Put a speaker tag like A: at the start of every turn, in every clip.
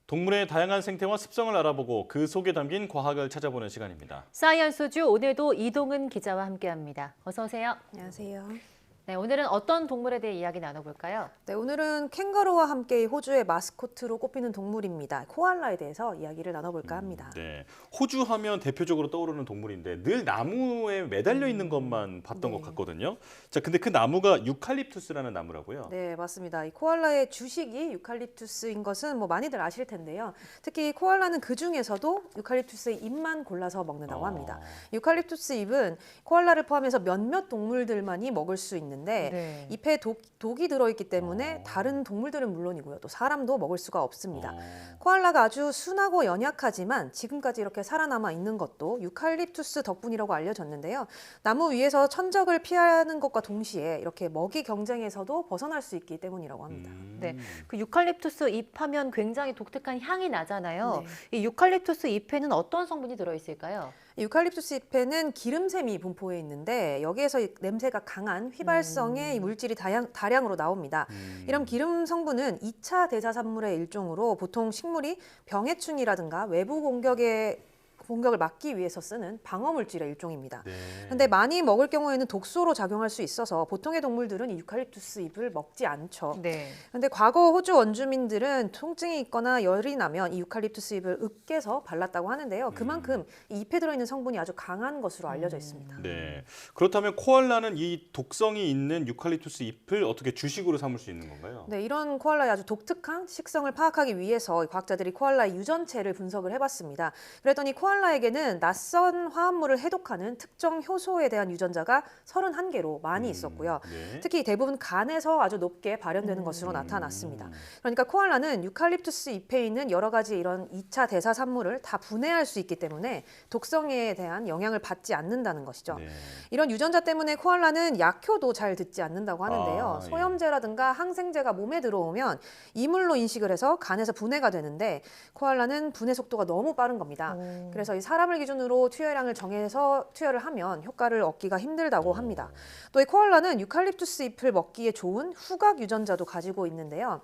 A: 동물의 다양한 생태와 습성을 알아보고 그 속에 담긴 과학을 찾아보는 시간입니다.
B: 사이언스주 오늘도 이동은 기자와 함께합니다. 어서 오세요.
C: 안녕하세요.
B: 네, 오늘은 어떤 동물에 대해 이야기 나눠볼까요?
C: 네, 오늘은 캥거루와 함께 호주의 마스코트로 꼽히는 동물입니다. 코알라에 대해서 이야기를 나눠볼까 합니다.
A: 네, 호주 하면 대표적으로 떠오르는 동물인데 늘 나무에 매달려 있는 것만 봤던
C: 네.
A: 것 같거든요. 자, 근데 그 나무가 유칼립투스라는 나무라고요.
C: 네, 맞습니다. 이 코알라의 주식이 유칼립투스인 것은 많이들 아실 텐데요. 특히 코알라는 그 중에서도 유칼립투스의 잎만 골라서 먹는다고 합니다. 유칼립투스 잎은 코알라를 포함해서 몇몇 동물들만이 먹을 수 있는데
B: 네.
C: 잎에 독이 들어있기 때문에 다른 동물들은 물론이고요. 또 사람도 먹을 수가 없습니다. 코알라가 아주 순하고 연약하지만 지금까지 이렇게 살아남아 있는 것도 유칼립투스 덕분이라고 알려졌는데요. 나무 위에서 천적을 피하는 것과 동시에 이렇게 먹이 경쟁에서도 벗어날 수 있기 때문이라고 합니다.
B: 네, 그 유칼립투스 잎하면 굉장히 독특한 향이 나잖아요.
C: 네.
B: 이 유칼립투스 잎에는 어떤 성분이 들어있을까요?
C: 유칼립투스 잎에는 기름샘이 분포해 있는데 여기에서 이 냄새가 강한 휘발성의 이 물질이 다량으로 나옵니다. 이런 기름 성분은 2차 대사산물의 일종으로 보통 식물이 병해충이라든가 외부 공격을 막기 위해서 쓰는 방어 물질의 일종입니다. 그런데 많이 먹을 경우에는 독소로 작용할 수 있어서 보통의 동물들은 이 유칼립투스 잎을 먹지 않죠.
B: 네.
C: 그런데 과거 호주 원주민들은 통증이 있거나 열이 나면 이 유칼립투스 잎을 으깨서 발랐다고 하는데요. 그만큼 이 잎에 들어있는 성분이 아주 강한 것으로 알려져 있습니다.
A: 네, 그렇다면 코알라는 이 독성이 있는 유칼립투스 잎을 어떻게 주식으로 삼을 수 있는 건가요?
C: 네, 이런 코알라의 아주 독특한 식성을 파악하기 위해서 과학자들이 코알라의 유전체를 분석을 해봤습니다. 그랬더니 코알라에게는 낯선 화합물을 해독하는 특정 효소에 대한 유전자가 31개로 많이 있었고요.
A: 네.
C: 특히 대부분 간에서 아주 높게 발현되는 것으로 나타났습니다. 그러니까 코알라는 유칼립투스 잎에 있는 여러 가지 이런 2차 대사 산물을 다 분해할 수 있기 때문에 독성에 대한 영향을 받지 않는다는 것이죠.
A: 네.
C: 이런 유전자 때문에 코알라는 약효도 잘 듣지 않는다고 하는데요.
A: 예.
C: 소염제라든가 항생제가 몸에 들어오면 이물로 인식을 해서 간에서 분해가 되는데 코알라는 분해 속도가 너무 빠른 겁니다. 그래서 이 사람을 기준으로 투여량을 정해서 투여를 하면 효과를 얻기가 힘들다고 합니다. 또 이 코알라는 유칼립투스 잎을 먹기에 좋은 후각 유전자도 가지고 있는데요.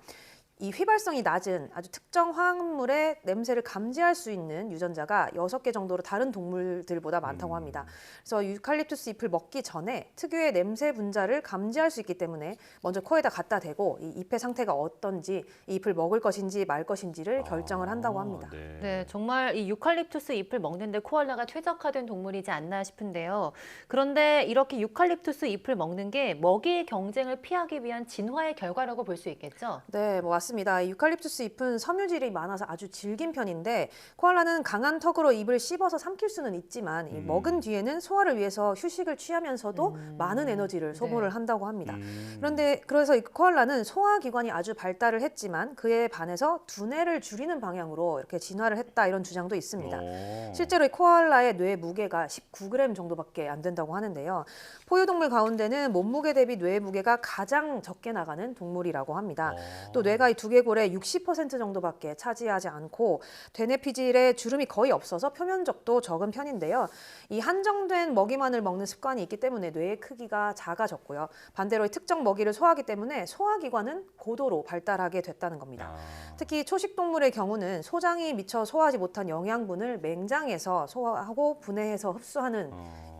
C: 이 휘발성이 낮은 아주 특정 화학물의 냄새를 감지할 수 있는 유전자가 6개 정도로 다른 동물들보다 많다고 합니다. 그래서 유칼립투스 잎을 먹기 전에 특유의 냄새 분자를 감지할 수 있기 때문에 먼저 코에다 갖다 대고 이 잎의 상태가 어떤지, 이 잎을 먹을 것인지 말 것인지를 결정을 한다고 합니다.
B: 네, 정말 이 유칼립투스 잎을 먹는데 코알라가 최적화된 동물이지 않나 싶은데요. 그런데 이렇게 유칼립투스 잎을 먹는 게 먹이 경쟁을 피하기 위한 진화의 결과라고 볼 수 있겠죠?
C: 네, 맞습니다. 이 유칼립투스 잎은 섬유질이 많아서 아주 질긴 편인데 코알라는 강한 턱으로 잎을 씹어서 삼킬 수는 있지만 이 먹은 뒤에는 소화를 위해서 휴식을 취하면서도 많은 에너지를 소모를 한다고 합니다. 그런데 그래서 이 코알라는 소화기관이 아주 발달을 했지만 그에 반해서 두뇌를 줄이는 방향으로 이렇게 진화를 했다 이런 주장도 있습니다. 실제로 이 코알라의 뇌 무게가 19g 정도밖에 안 된다고 하는데요. 포유동물 가운데는 몸무게 대비 뇌 무게가 가장 적게 나가는 동물이라고 합니다. 또 뇌가 이 두개골의 60% 정도밖에 차지하지 않고 대뇌 피질에 주름이 거의 없어서 표면적도 적은 편인데요. 이 한정된 먹이만을 먹는 습관이 있기 때문에 뇌의 크기가 작아졌고요. 반대로 이 특정 먹이를 소화하기 때문에 소화기관은 고도로 발달하게 됐다는 겁니다. 특히 초식동물의 경우는 소장이 미처 소화하지 못한 영양분을 맹장에서 소화하고 분해해서 흡수하는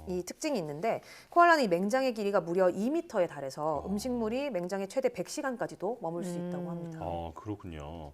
C: 이 특징이 있는데 코알라는 이 맹장의 길이가 무려 2m에 달해서 음식물이 맹장에 최대 100시간까지도 머물 수 있다고 합니다.
A: 그렇군요.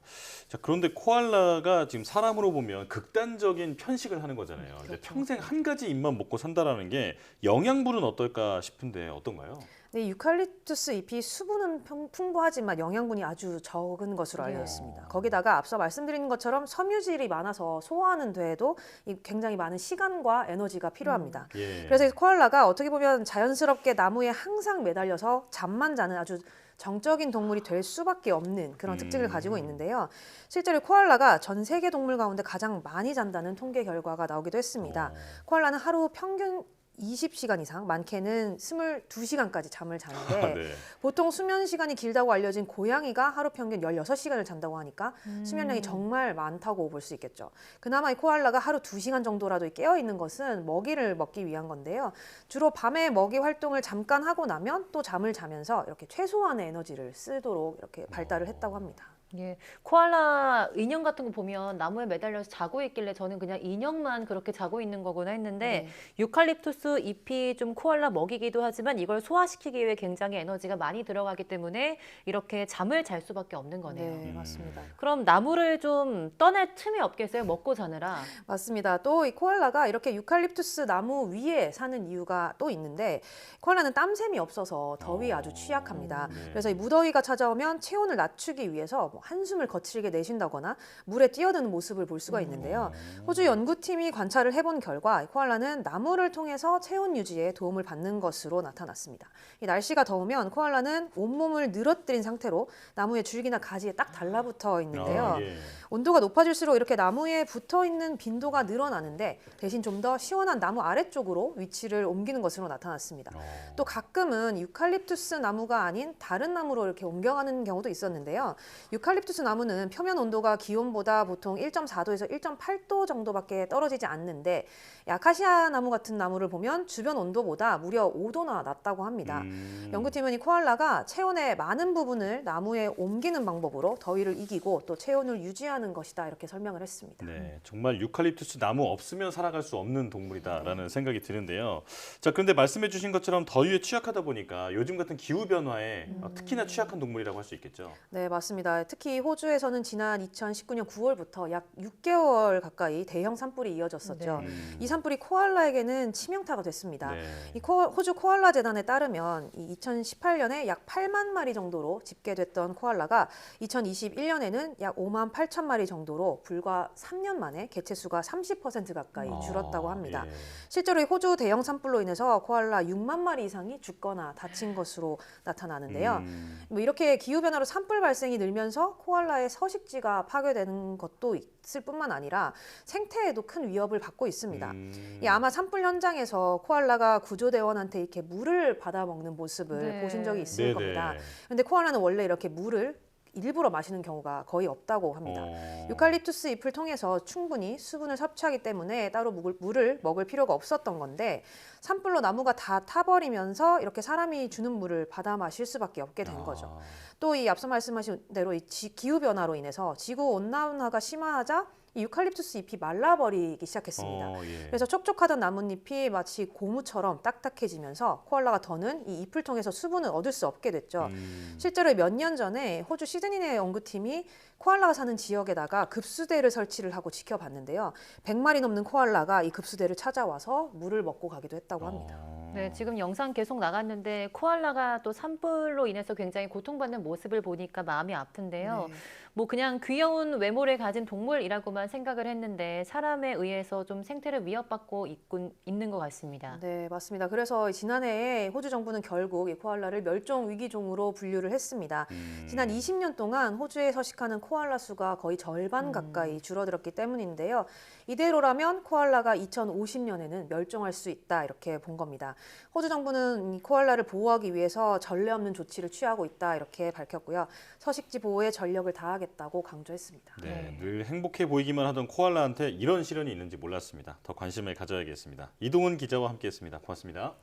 A: 자, 그런데 코알라가 지금 사람으로 보면 극단적인 편식을 하는 거잖아요. 근데 평생 한 가지 잎만 먹고 산다라는 게 영양분은 어떨까 싶은데 어떤가요?
C: 네, 유칼립투스 잎이 수분은 풍부하지만 영양분이 아주 적은 것으로 알려져 있습니다. 거기다가 앞서 말씀드린 것처럼 섬유질이 많아서 소화하는 데에도 굉장히 많은 시간과 에너지가 필요합니다. 그래서 이 코알라가 어떻게 보면 자연스럽게 나무에 항상 매달려서 잠만 자는 아주 정적인 동물이 될 수밖에 없는 그런 특징을 가지고 있는데요. 실제로 코알라가 전 세계 동물 가운데 가장 많이 잔다는 통계 결과가 나오기도 했습니다. 코알라는 하루 평균 20시간 이상, 많게는 22시간까지 잠을 자는데
A: 네.
C: 보통 수면 시간이 길다고 알려진 고양이가 하루 평균 16시간을 잔다고 하니까 수면량이 정말 많다고 볼 수 있겠죠. 그나마 이 코알라가 하루 2시간 정도라도 깨어 있는 것은 먹이를 먹기 위한 건데요. 주로 밤에 먹이 활동을 잠깐 하고 나면 또 잠을 자면서 이렇게 최소한의 에너지를 쓰도록 이렇게 발달을 했다고 합니다.
B: 예, 코알라 인형 같은 거 보면 나무에 매달려서 자고 있길래 저는 그냥 인형만 그렇게 자고 있는 거구나 했는데
C: 네.
B: 유칼립투스 잎이 좀 코알라 먹이기도 하지만 이걸 소화시키기 위해 굉장히 에너지가 많이 들어가기 때문에 이렇게 잠을 잘 수밖에 없는 거네요.
C: 네, 맞습니다.
B: 그럼 나무를 좀 떠날 틈이 없겠어요? 먹고 자느라.
C: 맞습니다. 또 이 코알라가 이렇게 유칼립투스 나무 위에 사는 이유가 또 있는데 코알라는 땀샘이 없어서 더위에 아주 취약합니다.
A: 네.
C: 그래서 이 무더위가 찾아오면 체온을 낮추기 위해서 뭐 한숨을 거칠게 내쉰다거나 물에 뛰어드는 모습을 볼 수가 있는데요. 호주 연구팀이 관찰을 해본 결과 코알라는 나무를 통해서 체온 유지에 도움을 받는 것으로 나타났습니다. 이 날씨가 더우면 코알라는 온몸을 늘어뜨린 상태로 나무의 줄기나 가지에 딱 달라붙어 있는데요.
A: 예.
C: 온도가 높아질수록 이렇게 나무에 붙어 있는 빈도가 늘어나는데 대신 좀 더 시원한 나무 아래쪽으로 위치를 옮기는 것으로 나타났습니다. 또 가끔은 유칼립투스 나무가 아닌 다른 나무로 이렇게 옮겨가는 경우도 있었는데요. 유칼립투스 나무는 표면 온도가 기온보다 보통 1.4도에서 1.8도 정도밖에 떨어지지 않는데 아카시아 나무 같은 나무를 보면 주변 온도보다 무려 5도나 낮다고 합니다. 연구팀은 이 코알라가 체온의 많은 부분을 나무에 옮기는 방법으로 더위를 이기고 또 체온을 유지하는 것이다 이렇게 설명을 했습니다.
A: 네, 정말 유칼립투스 나무 없으면 살아갈 수 없는 동물이다라는 생각이 드는데요. 자, 그런데 말씀해주신 것처럼 더위에 취약하다 보니까 요즘 같은 기후 변화에 특히나 취약한 동물이라고 할 수 있겠죠.
C: 네, 맞습니다. 특히 호주에서는 지난 2019년 9월부터 약 6개월 가까이 대형 산불이 이어졌었죠. 이 산불이 코알라에게는 치명타가 됐습니다.
A: 네.
C: 이 호주 코알라 재단에 따르면 이 2018년에 약 8만 마리 정도로 집계됐던 코알라가 2021년에는 약 5만 8천 마리 정도로 불과 3년 만에 개체 수가 30% 가까이 줄었다고 합니다.
A: 예.
C: 실제로 이 호주 대형 산불로 인해서 코알라 6만 마리 이상이 죽거나 다친 것으로 나타나는데요. 뭐 이렇게 기후 변화로 산불 발생이 늘면서 코알라의 서식지가 파괴되는 것도 있을 뿐만 아니라 생태에도 큰 위협을 받고 있습니다. 이 아마 산불 현장에서 코알라가 구조대원한테 이렇게 물을 받아 먹는 모습을
B: 네.
C: 보신 적이 있을
A: 네네.
C: 겁니다. 그런데 코알라는 원래 이렇게 물을 일부러 마시는 경우가 거의 없다고 합니다. 유칼립투스 잎을 통해서 충분히 수분을 섭취하기 때문에 따로 물을 먹을 필요가 없었던 건데 산불로 나무가 다 타버리면서 이렇게 사람이 주는 물을 받아 마실 수밖에 없게 된 거죠. 또 이 앞서 말씀하신 대로 이 기후 변화로 인해서 지구 온난화가 심화하자 이 유칼립투스 잎이 말라버리기 시작했습니다.
A: 예.
C: 그래서 촉촉하던 나뭇잎이 마치 고무처럼 딱딱해지면서 코알라가 더는 이 잎을 통해서 수분을 얻을 수 없게 됐죠. 실제로 몇 년 전에 호주 시드니의 연구팀이 코알라가 사는 지역에다가 급수대를 설치를 하고 지켜봤는데요. 100마리 넘는 코알라가 이 급수대를 찾아와서 물을 먹고 가기도 했다고 합니다.
B: 네, 지금 영상 계속 나갔는데 코알라가 또 산불로 인해서 굉장히 고통받는 모습을 보니까 마음이 아픈데요.
C: 네.
B: 뭐 그냥 귀여운 외모를 가진 동물이라고만 생각을 했는데 사람에 의해서 좀 생태를 위협받고 있는 것 같습니다.
C: 네, 맞습니다. 그래서 지난해에 호주 정부는 결국 이 코알라를 멸종 위기종으로 분류를 했습니다. 지난 20년 동안 호주에 서식하는 코알라 수가 거의 절반 가까이 줄어들었기 때문인데요. 이대로라면 코알라가 2050년에는 멸종할 수 있다 이렇게 본 겁니다. 호주 정부는 이 코알라를 보호하기 위해서 전례 없는 조치를 취하고 있다 이렇게 밝혔고요. 서식지 보호에 전력을 다하겠다고 강조했습니다.
A: 네, 늘 행복해 보이기만 하던 코알라한테 이런 시련이 있는지 몰랐습니다. 더 관심을 가져야겠습니다. 이동훈 기자와 함께했습니다. 고맙습니다.